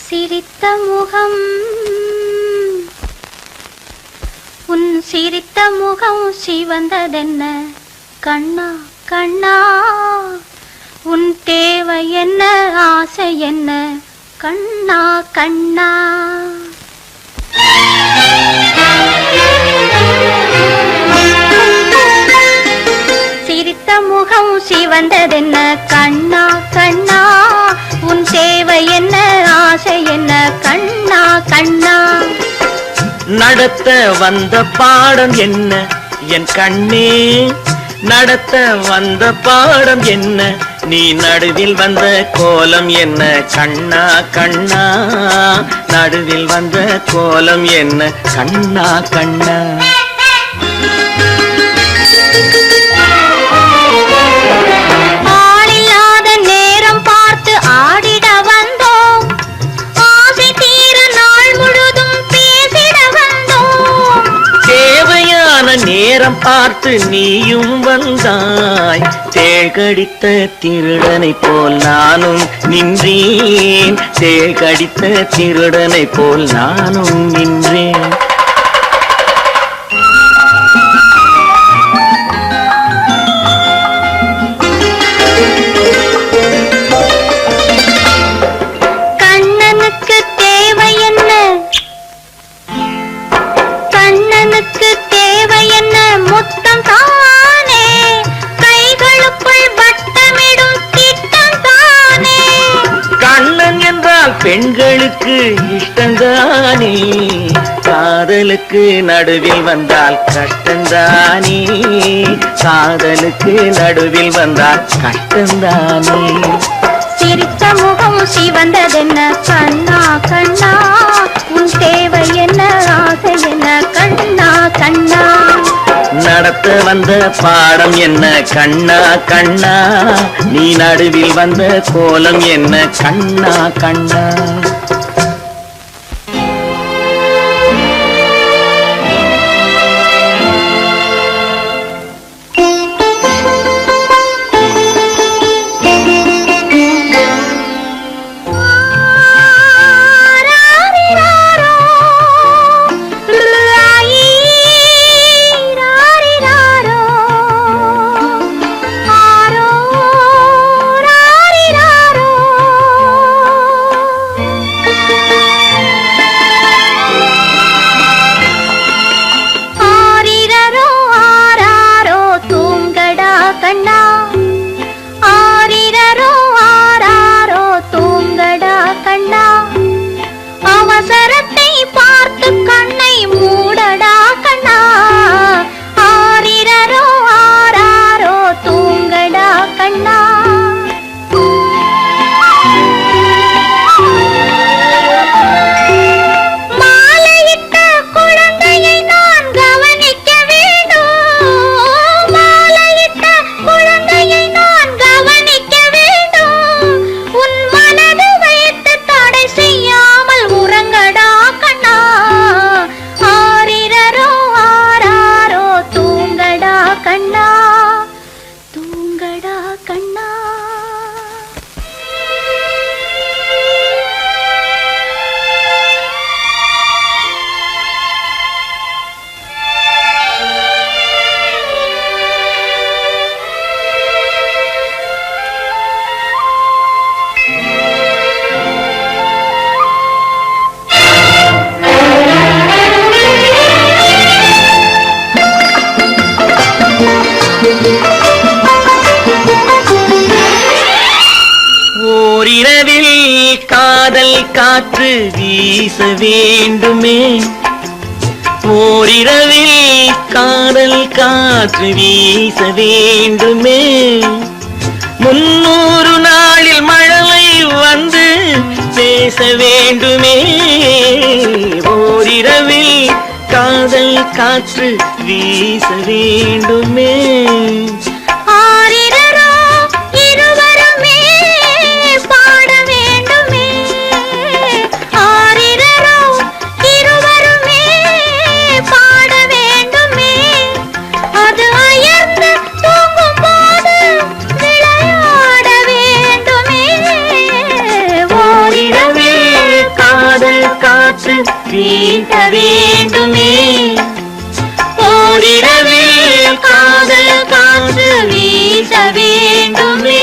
சிரித்த முகம் உன் சிரித்த முகம் சிவந்ததென்ன கண்ணா கண்ணா உன் தேவை என்ன ஆசை என்ன கண்ணா கண்ணா சிரித்த முகம் சிவந்ததென்ன கண்ணா கண்ணா உன் தேவை என்ன ஆசை என்ன கண்ணா கண்ணா நடத்த வந்த பாடம் என்ன என் கண்ணே நடத்த வந்த பாடம் என்ன நீ நடுவில் வந்த கோலம் என்ன கண்ணா கண்ணா நடுவில் வந்த கோலம் என்ன கண்ணா கண்ணா ஆளில்லாத நேரம் பார்த்து ஆடிட வந்தோம் ஆசை தீர நாள் முழுதும் பேசிட வந்தோம் தேவையான நேரம் பார்த்து நீயும் வந்தாய் தேகடித்த திருடனை போல் நானும் நின்றேன் தேகடித்த திருடனை போல் நானும் நின்றேன் கண்ணனுக்கு தேவை என்ன கண்ணனுக்கு தேவை என்ன முத்தம் தானே கைகளுக்குள் வட்டமிடும் திட்டம் தானே கண்ணன் என்றால் பெண்களுக்கு இஷ்டந்தானே காதலுக்கு நடுவில் வந்தால் கஷ்டந்தானே காதலுக்கு நடுவில் வந்தால் கஷ்டந்தானே சிரித்த முகம் சிவந்ததென்ன கண்ணா கண்ணா உன் தேவை என்ன ஆசை என்ன கண்ணா கண்ணா நடத்த வந்த பாடம் என்ன கண்ணா கண்ணா நீ நடுவில் வந்த கோலம் என்ன கண்ணா கண்ணா அவசரத்தை பார்த்து கண்ணை மூடடா கண்ணா ஆரிரரோ ஆராரோ தூங்கடா கண்ணா மாலையிட்ட குழந்தையை நான் கவனிக்க வேண்டும் மாலையிட்ட குழந்தையை நான் கவனிக்க வேண்டும் உன் மனது வைத்து தடை செய்யாமல் உறங்கடா கண்ணா ஆரிரரோ ஆராரோ தூங்கடா கண்ணா தூங்கடா கண்ணா ஓரிரவில் காதல் காற்று வீச வேண்டுமே ஓரிரவில் காதல் காற்று வீச வேண்டுமே 300 நாளில் மழலை வந்து பேச வேண்டுமே ஓரிரவில் காதல் காற்று வீச வேண்டுமே ஆரிரரோ இருவருமே பாட வேண்டுமே ஆரிரரோ இருவருமே பாட வேண்டுமே அது அயர்ந்து தூங்கும் போது விளையாட வேண்டுமே ஓரிரவில் வீச வேண்டுமே ஓரிரவில் காதல் காற்று வீச வேண்டுமே